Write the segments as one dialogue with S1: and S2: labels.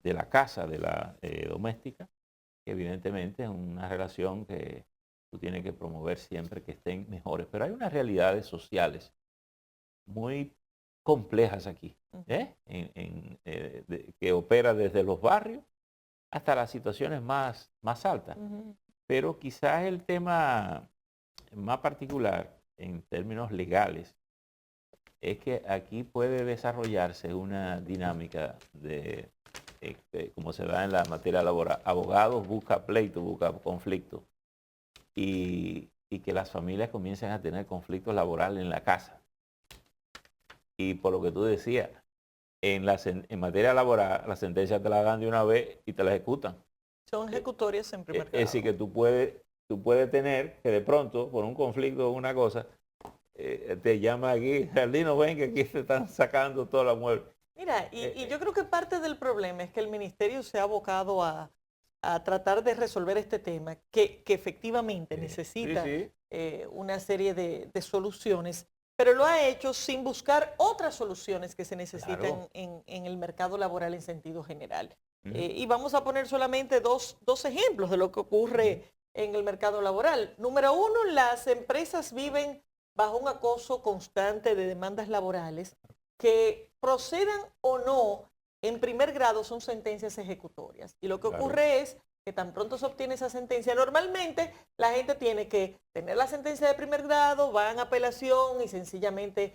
S1: de la casa, de la doméstica, que evidentemente es una relación que tú tienes que promover siempre que estén mejores. Pero hay unas realidades sociales muy complejas aquí, que opera desde los barrios hasta las situaciones más altas. Pero quizás el tema más particular en términos legales es que aquí puede desarrollarse una dinámica de, como se da en la materia laboral, abogados busca pleito, busca conflicto, y que las familias comiencen a tener conflictos laborales en la casa. Y por lo que tú decías, en materia laboral, la sentencia te la dan de una vez y te la ejecutan.
S2: Son ejecutorias en primer grado.
S1: Es decir, que tú puedes tener que de pronto, por un conflicto o una cosa, te llama aquí, Jardino, ven que aquí se están sacando toda la mueble.
S2: Mira, y yo creo que parte del problema es que el ministerio se ha abocado a tratar de resolver este tema, que efectivamente necesita una serie de soluciones, pero lo ha hecho sin buscar otras soluciones que se necesitan
S1: Claro.
S2: en el mercado laboral en sentido general. Y vamos a poner solamente dos ejemplos de lo que ocurre en el mercado laboral. Número uno, las empresas viven bajo un acoso constante de demandas laborales que procedan o no en primer grado son sentencias ejecutorias. Y lo que ocurre es que tan pronto se obtiene esa sentencia, normalmente la gente tiene que tener la sentencia de primer grado, van a apelación y sencillamente,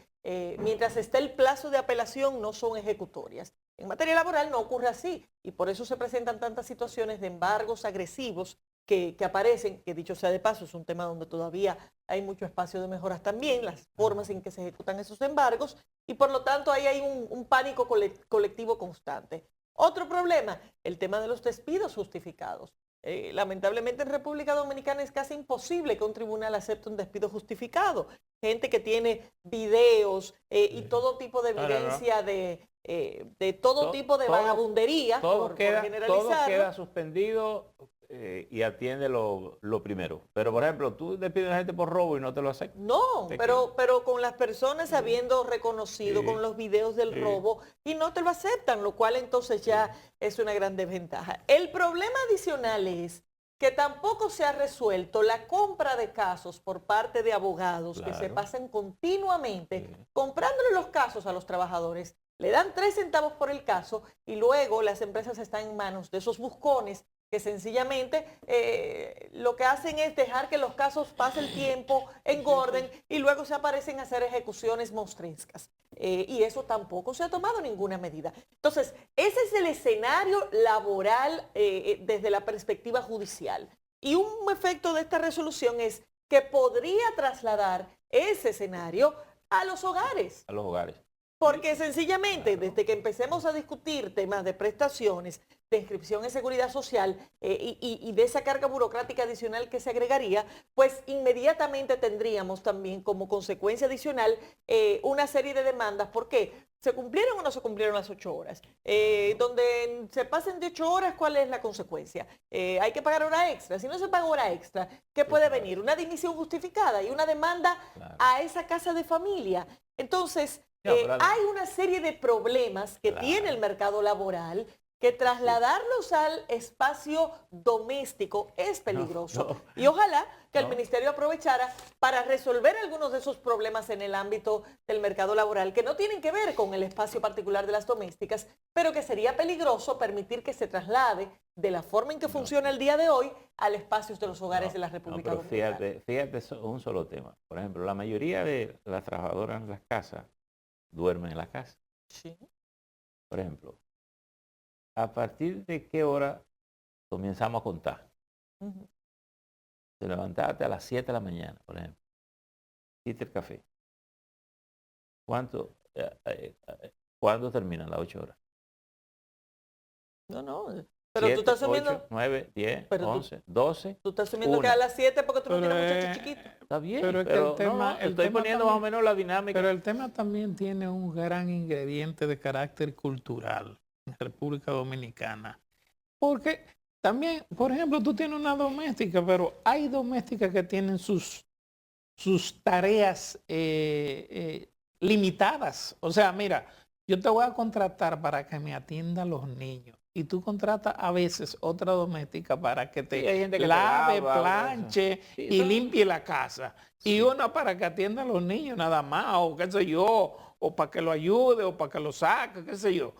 S2: mientras esté el plazo de apelación, no son ejecutorias. En materia laboral no ocurre así y por eso se presentan tantas situaciones de embargos agresivos que aparecen, que dicho sea de paso, es un tema donde todavía hay mucho espacio de mejoras también, las formas en que se ejecutan esos embargos, y por lo tanto ahí hay un pánico colectivo constante. Otro problema, el tema de los despidos justificados. Lamentablemente en República Dominicana es casi imposible que un tribunal acepte un despido justificado. Gente que tiene videos y todo tipo de evidencia de todo tipo de vagabundería, por generalizarlo.
S1: Todo queda suspendido y atiende lo primero. Pero, por ejemplo, tú despides a la gente por robo y no te lo aceptan.
S2: No, pero con las personas habiendo reconocido con los videos del robo y no te lo aceptan, lo cual entonces ya es una gran desventaja. El problema adicional es que tampoco se ha resuelto la compra de casos por parte de abogados que se pasan continuamente comprándole los casos a los trabajadores. Le dan 3 centavos por el caso y luego las empresas están en manos de esos buscones que sencillamente lo que hacen es dejar que los casos pasen el tiempo, engorden y luego se aparecen a hacer ejecuciones monstruescas. Y eso tampoco se ha tomado ninguna medida. Entonces, ese es el escenario laboral desde la perspectiva judicial. Y un efecto de esta resolución es que podría trasladar ese escenario a los hogares.
S1: A los hogares.
S2: Porque sencillamente, desde que empecemos a discutir temas de prestaciones, de inscripción en seguridad social y de esa carga burocrática adicional que se agregaría, pues inmediatamente tendríamos también como consecuencia adicional una serie de demandas. ¿Por qué? ¿Se cumplieron o no se cumplieron las 8 horas? Donde se pasen de 8 horas, ¿cuál es la consecuencia? Hay que pagar hora extra. Si no se paga hora extra, ¿qué puede venir? Una dimisión justificada y una demanda a esa casa de familia. Entonces, hay una serie de problemas que tiene el mercado laboral que trasladarlos al espacio doméstico es peligroso. Y ojalá que el ministerio aprovechara para resolver algunos de esos problemas en el ámbito del mercado laboral que no tienen que ver con el espacio particular de las domésticas, pero que sería peligroso permitir que se traslade de la forma en que funciona el día de hoy al espacio de los hogares de la República Dominicana.
S1: Fíjate un solo tema. Por ejemplo, la mayoría de las trabajadoras en las casas duermen en la casa.
S2: Sí.
S1: Por ejemplo, ¿a partir de qué hora comenzamos a contar? Te levantaste a las 7 de la mañana, por ejemplo. Hiciste el café. ¿Cuándo terminan las 8 horas?
S2: No, pero
S1: 7,
S2: tú estás asumiendo...
S1: 8, 9, 10,
S2: pero
S1: 11, 12.
S2: Tú estás asumiendo que a las 7 porque tú no tienes muchachos chiquitos.
S1: Está bien,
S3: pero es que el tema,
S1: estoy poniendo más o menos la dinámica.
S3: Pero el tema también tiene un gran ingrediente de carácter cultural en República Dominicana. Porque también, por ejemplo, tú tienes una doméstica, pero hay domésticas que tienen sus tareas limitadas. O sea, mira, yo te voy a contratar para que me atienda a los niños. y tú contratas a veces otra doméstica para que
S1: Sí, hay gente
S3: te
S1: que
S3: lave,
S1: te lava,
S3: planche
S1: sí,
S3: y limpie la casa. Y
S1: sí.
S3: una para que atienda a los niños nada más, o qué sé yo, o para que lo ayude, o para que lo saque, qué sé yo.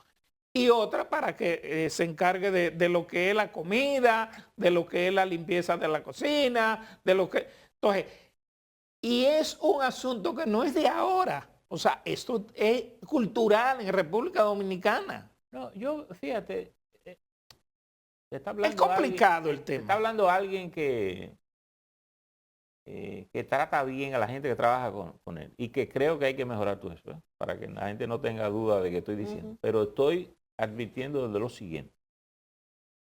S3: Y otra para que se encargue de lo que es la comida, de lo que es la limpieza de la cocina, de lo que... Entonces, y es un asunto que no es de ahora. O sea, esto es cultural en República Dominicana.
S1: No, yo, fíjate, te está
S3: Es
S1: hablando alguien,
S3: complicado el
S1: te está
S3: tema.
S1: hablando alguien que trata bien a la gente que trabaja con él y que creo que hay que mejorar todo eso, para que la gente no tenga duda de que estoy diciendo. Pero estoy advirtiendo de lo siguiente.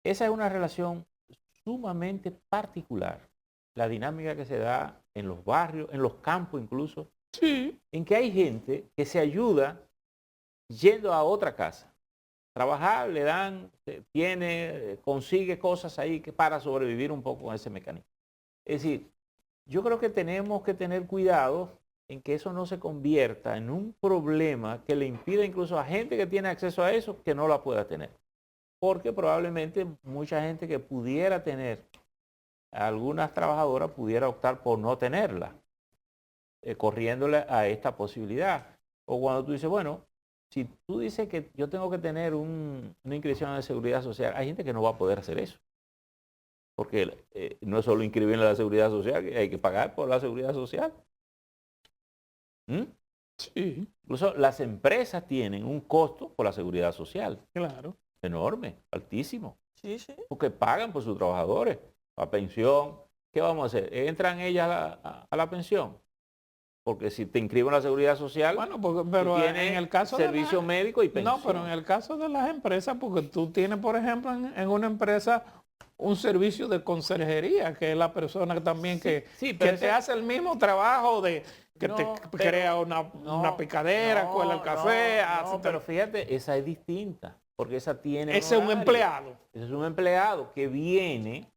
S1: Esa es una relación sumamente particular, la dinámica que se da en los barrios, en los campos incluso,
S3: Sí.
S1: en que hay gente que se ayuda yendo a otra casa. Trabajar, le dan, consigue cosas ahí que para sobrevivir un poco con ese mecanismo. Es decir, yo creo que tenemos que tener cuidado en que eso no se convierta en un problema que le impida incluso a gente que tiene acceso a eso que no la pueda tener. Porque probablemente mucha gente que pudiera tener algunas trabajadoras pudiera optar por no tenerla, corriéndole a esta posibilidad. O cuando tú dices, bueno, si tú dices que yo tengo que tener una inscripción de seguridad social, hay gente que no va a poder hacer eso. Porque no es solo inscribirle a la seguridad social, que hay que pagar por la seguridad social. ¿Mm?
S3: Sí,
S1: Incluso las empresas tienen un costo por la seguridad social
S3: claro.
S1: enorme, altísimo,
S2: Sí, sí.
S1: porque pagan por sus trabajadores, la pensión. ¿Qué vamos a hacer? ¿Entran ellas a la pensión? Porque si te inscriben en la seguridad social,
S3: Bueno,
S1: tú
S3: pero en
S1: tienes
S3: el caso
S1: servicio médico y pensión.
S3: No, pero en el caso de las empresas, porque tú tienes, por ejemplo, en una empresa un servicio de conserjería, que es la persona también
S1: sí,
S3: que
S1: pero
S3: te hace el mismo trabajo de que
S1: No,
S3: te
S1: pero-
S3: crea una picadera, cuela el café,
S1: no, pero fíjate, esa es distinta, porque esa tiene
S3: ese es un
S1: horario.
S3: empleado.
S1: Ese es un empleado que viene,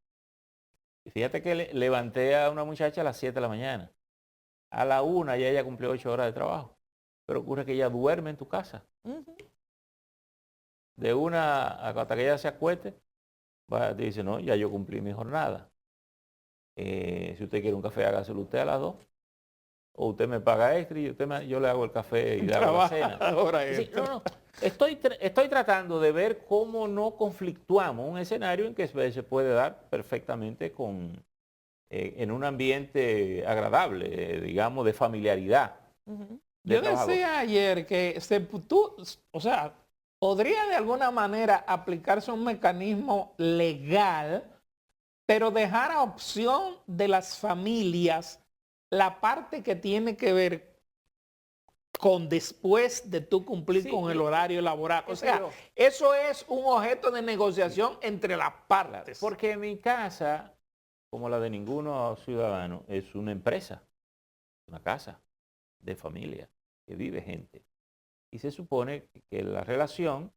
S1: y fíjate que levanté a una muchacha a las 7 de la mañana. A la 1 ya ella cumplió 8 horas de trabajo. Pero ocurre que ella duerme en tu casa. De una hasta que ella se acueste, te dice, no, ya yo cumplí mi jornada. Si usted quiere un café, hágaselo usted a las 2. O usted me paga extra y yo le hago el café y le hago la cena.
S3: Ahora
S1: Sí, no. Estoy tratando de ver cómo no conflictuamos un escenario en que se puede dar perfectamente en un ambiente agradable, digamos, de familiaridad.
S3: Yo decía ayer que o sea, podría de alguna manera aplicarse un mecanismo legal, pero dejar a opción de las familias la parte que tiene que ver con después de tú cumplir con el horario laboral. O sea, eso es un objeto de negociación entre las partes.
S1: Porque mi casa, como la de ninguno ciudadano, es una empresa, una casa de familia, que vive gente. Y se supone que la relación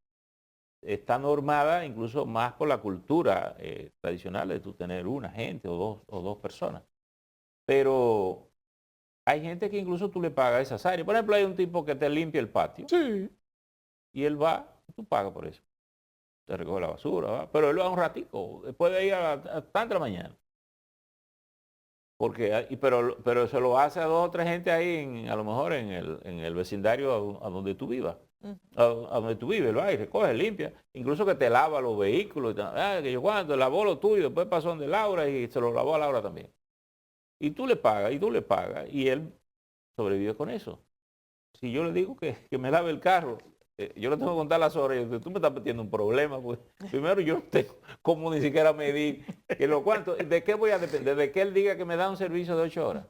S1: está normada incluso más por la cultura tradicional de tú tener una gente o dos personas. Pero hay gente que incluso tú le pagas esas áreas. Por ejemplo, hay un tipo que te limpia el patio.
S3: Sí.
S1: Y él va, tú pagas por eso. Te recoge la basura, ¿va? Pero él va un ratico, después de ir a tanta mañana. Porque, pero eso lo hace a 2 o 3 gente ahí, a lo mejor en el vecindario a donde tú vivas. A donde tú vives, va y recoge, limpia. Incluso que te lava los vehículos. Que yo cuando lavó lo tuyo, después pasó donde Laura y se lo lavó a Laura también. Y tú le pagas, y él sobrevive con eso. Si yo le digo que me lave el carro, yo le tengo que contar las horas, y tú me estás metiendo un problema, pues primero yo no tengo cómo ni siquiera medir que lo cuánto, ¿de qué voy a depender? De que él diga que me da un servicio de 8 horas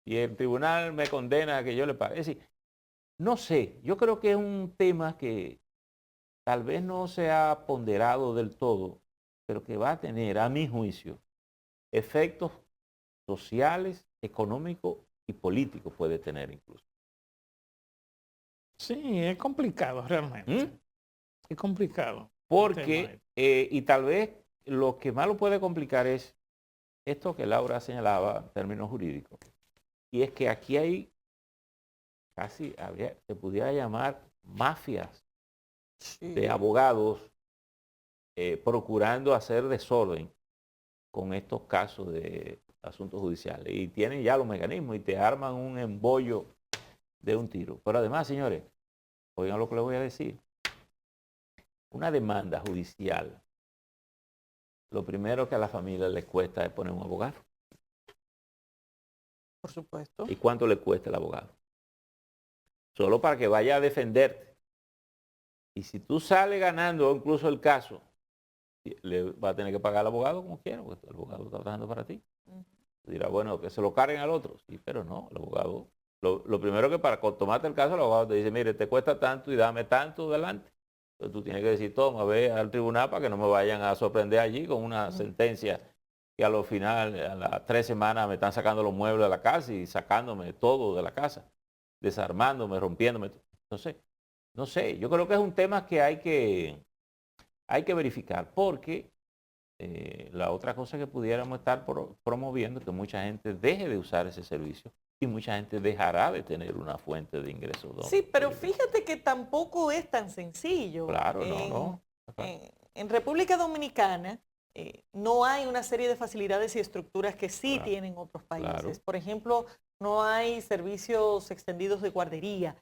S1: y el tribunal me condena a que yo le pague. Es decir, no sé, yo creo que es un tema que tal vez no se ha ponderado del todo, pero que va a tener, a mi juicio, efectos sociales, económicos y políticos puede tener incluso.
S3: Sí, es complicado realmente. Es complicado.
S1: Porque, y tal vez lo que más lo puede complicar es esto que Laura señalaba en términos jurídicos. Y es que aquí hay se pudiera llamar mafias de abogados procurando hacer desorden con estos casos de asuntos judiciales. Y tienen ya los mecanismos y te arman un embollo de un tiro. Pero además, señores, oigan lo que les voy a decir. Una demanda judicial, lo primero que a la familia le cuesta es poner un abogado.
S2: Por supuesto.
S1: ¿Y cuánto le cuesta el abogado? Solo para que vaya a defenderte. Y si tú sales ganando incluso el caso, le va a tener que pagar al abogado como quiera, porque el abogado está trabajando para ti. Dirá, bueno, que se lo carguen al otro. Sí, pero no, el abogado, lo primero que para tomarte el caso, el abogado te dice, mire, te cuesta tanto y dame tanto delante. Entonces tú tienes que decir, toma, ve al tribunal para que no me vayan a sorprender allí con una sentencia que a lo final, a las 3 semanas, me están sacando los muebles de la casa y sacándome todo de la casa, desarmándome, rompiéndome. Entonces, no sé, yo creo que es un tema que hay que verificar, porque la otra cosa que pudiéramos estar promoviendo es que mucha gente deje de usar ese servicio y mucha gente dejará de tener una fuente de ingresos.
S2: Sí, pero fíjate que tampoco es tan sencillo.
S1: Claro, no.
S2: En República Dominicana no hay una serie de facilidades y estructuras que sí tienen otros países. Claro. Por ejemplo, no hay servicios extendidos de guardería.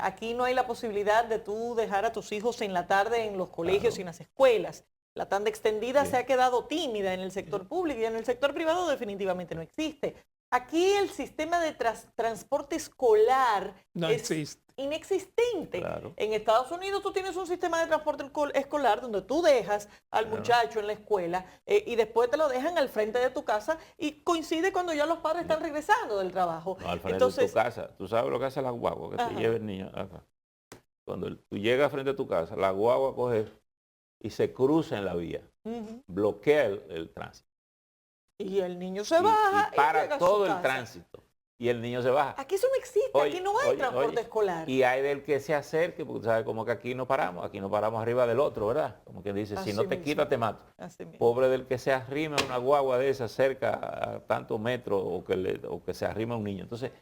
S2: Aquí no hay la posibilidad de tú dejar a tus hijos en la tarde en los colegios y en las escuelas. La tanda extendida se ha quedado tímida en el sector público y en el sector privado definitivamente no existe. Aquí el sistema de transporte escolar es inexistente.
S1: Claro.
S2: En Estados Unidos tú tienes un sistema de transporte escolar donde tú dejas al muchacho en la escuela y después te lo dejan al frente de tu casa y coincide cuando ya los padres están regresando del trabajo.
S1: No, al frente de tu casa. Tú sabes lo que hace la guagua, que te lleva el niño acá. Cuando tú llegas frente a tu casa, la guagua coge y se cruza en la vía, bloquea el tránsito.
S2: Y el niño se baja
S1: y para todo el tránsito. Y el niño se baja.
S2: Aquí eso no existe, aquí no hay transporte escolar.
S1: Y hay del que se acerque, porque sabes como que aquí no paramos arriba del otro, ¿verdad? Como quien dice, si no te quita, te mato. Pobre del que se arrima una guagua de esa cerca a tantos metros o que se arrima a un niño. Entonces,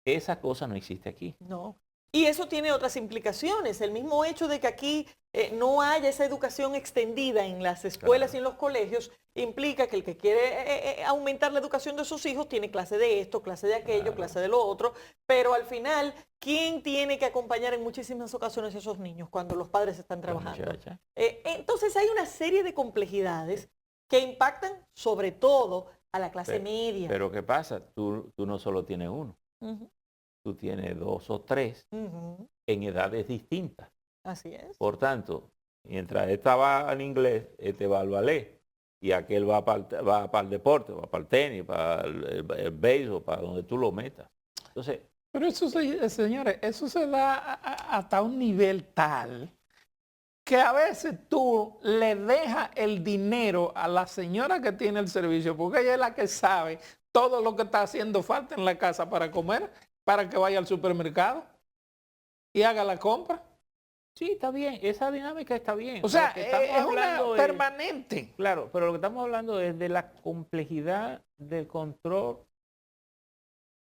S1: esa cosa no existe aquí.
S2: No. Y eso tiene otras implicaciones. El mismo hecho de que aquí no haya esa educación extendida en las escuelas y en los colegios implica que el que quiere aumentar la educación de sus hijos tiene clase de esto, clase de aquello, clase de lo otro. Pero al final, ¿quién tiene que acompañar en muchísimas ocasiones a esos niños cuando los padres están trabajando? Entonces hay una serie de complejidades que impactan sobre todo a la clase media.
S1: Pero ¿qué pasa? Tú no solo tienes uno. Tú tienes 2 o 3 en edades distintas.
S2: Así es.
S1: Por tanto, mientras esta va en inglés, este va al ballet, y aquel va para el deporte, va para el tenis, para el béisbol, para donde tú lo metas. Entonces,
S3: pero eso, señores, eso se da hasta un nivel tal que a veces tú le dejas el dinero a la señora que tiene el servicio, porque ella es la que sabe todo lo que está haciendo falta en la casa para comer, para que vaya al supermercado y haga la compra.
S1: Sí, está bien, esa dinámica está bien.
S3: O sea, es una permanente.
S1: Claro, pero lo que estamos hablando es de la complejidad del control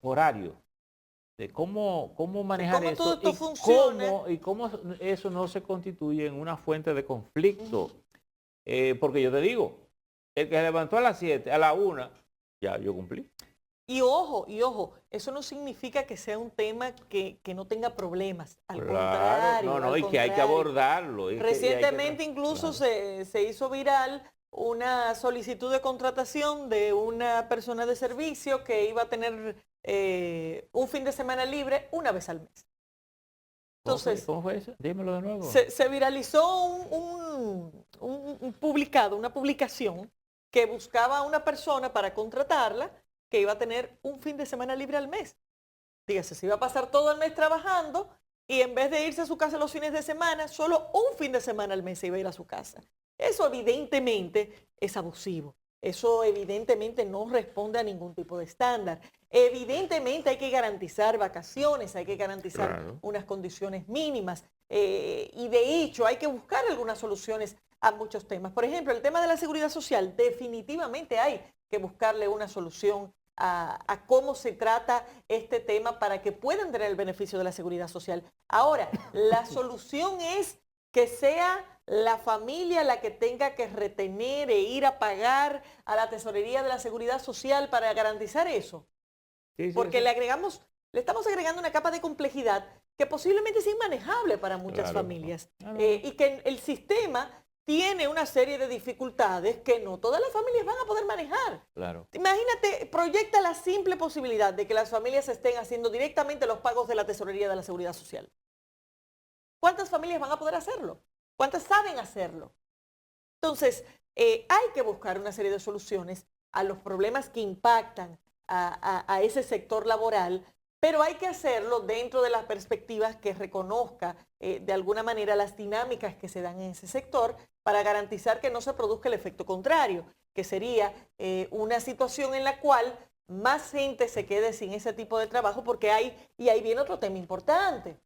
S1: horario, de cómo manejar eso
S2: todo esto funciona
S1: y cómo eso no se constituye en una fuente de conflicto. Porque yo te digo, el que se levantó a las 7, a la 1, ya yo cumplí.
S2: Y ojo, eso no significa que sea un tema que no tenga problemas. Al contrario.
S1: No, y que hay que abordarlo.
S2: Recientemente incluso se hizo viral una solicitud de contratación de una persona de servicio que iba a tener un fin de semana libre una vez al mes. Entonces,
S1: ¿Cómo fue eso? Dímelo de nuevo.
S2: Se viralizó una publicación que buscaba a una persona para contratarla que iba a tener un fin de semana libre al mes. Dígase, se iba a pasar todo el mes trabajando y en vez de irse a su casa los fines de semana, solo un fin de semana al mes se iba a ir a su casa. Eso evidentemente es abusivo. Eso evidentemente no responde a ningún tipo de estándar. Evidentemente hay que garantizar vacaciones, hay que garantizar unas condiciones mínimas y de hecho hay que buscar algunas soluciones a muchos temas. Por ejemplo, el tema de la seguridad social, definitivamente hay que buscarle una solución a cómo se trata este tema para que puedan tener el beneficio de la seguridad social. Ahora, la solución es que sea la familia la que tenga que retener e ir a pagar a la tesorería de la Seguridad Social para garantizar eso?
S1: Sí,
S2: Porque
S1: sí.
S2: le estamos agregando una capa de complejidad que posiblemente es inmanejable para muchas
S1: Claro.
S2: familias.
S1: No.
S2: Y que el sistema tiene una serie de dificultades que no todas las familias van a poder manejar.
S1: Claro.
S2: Imagínate, proyecta la simple posibilidad de que las familias estén haciendo directamente los pagos de la tesorería de la Seguridad Social. ¿Cuántas familias van a poder hacerlo? ¿Cuántas saben hacerlo? Entonces, hay que buscar una serie de soluciones a los problemas que impactan a ese sector laboral, pero hay que hacerlo dentro de las perspectivas que reconozca de alguna manera las dinámicas que se dan en ese sector para garantizar que no se produzca el efecto contrario, que sería una situación en la cual más gente se quede sin ese tipo de trabajo, porque ahí viene otro tema importante.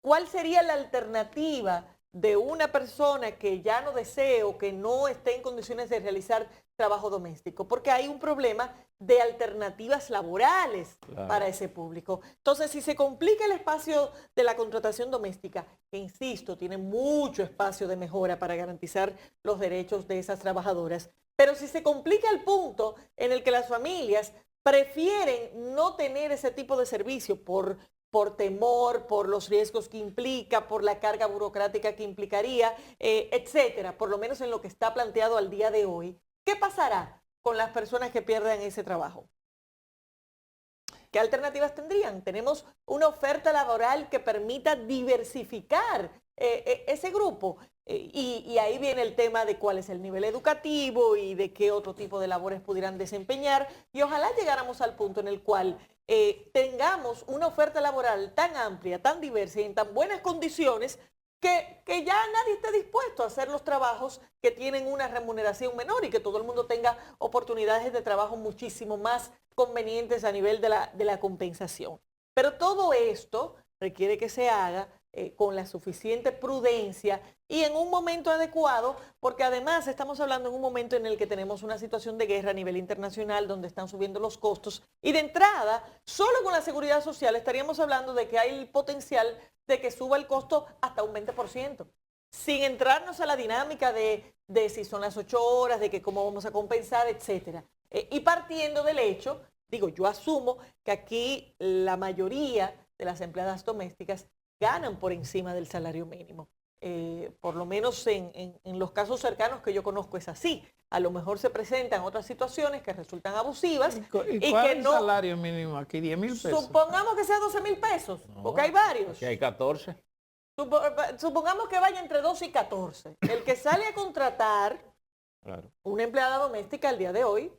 S2: ¿Cuál sería la alternativa de una persona que ya no desee o que no esté en condiciones de realizar trabajo doméstico? Porque hay un problema de alternativas laborales para ese público. Entonces, si se complica el espacio de la contratación doméstica, que insisto, tiene mucho espacio de mejora para garantizar los derechos de esas trabajadoras, pero si se complica el punto en el que las familias prefieren no tener ese tipo de servicio por temor, por los riesgos que implica, por la carga burocrática que implicaría, etcétera, por lo menos en lo que está planteado al día de hoy, ¿qué pasará con las personas que pierdan ese trabajo? ¿Qué alternativas tendrían? Tenemos una oferta laboral que permita diversificar ese grupo. Y ahí viene el tema de cuál es el nivel educativo y de qué otro tipo de labores pudieran desempeñar. Y ojalá llegáramos al punto en el cual tengamos una oferta laboral tan amplia, tan diversa y en tan buenas condiciones que ya nadie esté dispuesto a hacer los trabajos que tienen una remuneración menor y que todo el mundo tenga oportunidades de trabajo muchísimo más convenientes a nivel de la compensación. Pero todo esto requiere que se haga con la suficiente prudencia y en un momento adecuado, porque además estamos hablando en un momento en el que tenemos una situación de guerra a nivel internacional donde están subiendo los costos y de entrada, solo con la seguridad social estaríamos hablando de que hay el potencial de que suba el costo hasta un 20%, sin entrarnos a la dinámica de si son las 8 horas, de que cómo vamos a compensar, etcétera. Y partiendo del hecho, digo, yo asumo que aquí la mayoría de las empleadas domésticas ganan por encima del salario mínimo. Por lo menos en los casos cercanos que yo conozco es así. A lo mejor se presentan otras situaciones que resultan abusivas.
S3: ¿Y cuál es el salario mínimo aquí? 10,000 pesos.
S2: Supongamos que sea 12,000 pesos, porque hay varios.
S1: Aquí hay 14.
S2: Supongamos que vaya entre 12 y 14. El que sale a contratar una empleada doméstica al día de hoy,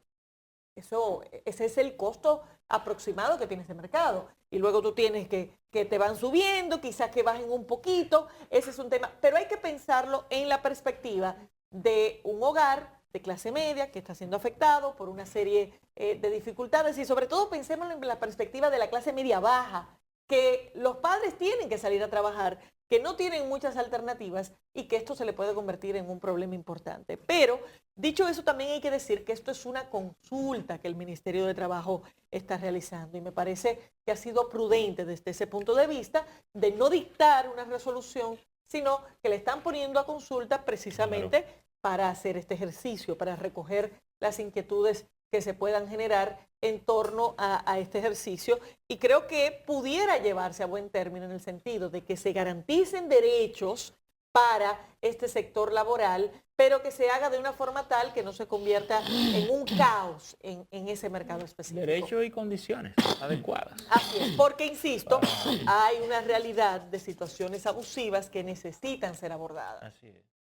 S2: ese es el costo aproximado que tiene ese mercado. Y luego tú tienes que te van subiendo, quizás que bajen un poquito, ese es un tema. Pero hay que pensarlo en la perspectiva de un hogar de clase media que está siendo afectado por una serie de dificultades y sobre todo pensemos en la perspectiva de la clase media baja, que los padres tienen que salir a trabajar, que no tienen muchas alternativas y que esto se le puede convertir en un problema importante. Pero, dicho eso, también hay que decir que esto es una consulta que el Ministerio de Trabajo está realizando y me parece que ha sido prudente desde ese punto de vista de no dictar una resolución, sino que le están poniendo a consulta precisamente para hacer este ejercicio, para recoger las inquietudes que se puedan generar en torno a este ejercicio y creo que pudiera llevarse a buen término en el sentido de que se garanticen derechos para este sector laboral, pero que se haga de una forma tal que no se convierta en un caos en ese mercado específico.
S1: Derechos y condiciones adecuadas.
S2: Así es, porque insisto, hay una realidad de situaciones abusivas que necesitan ser abordadas.
S1: Así es.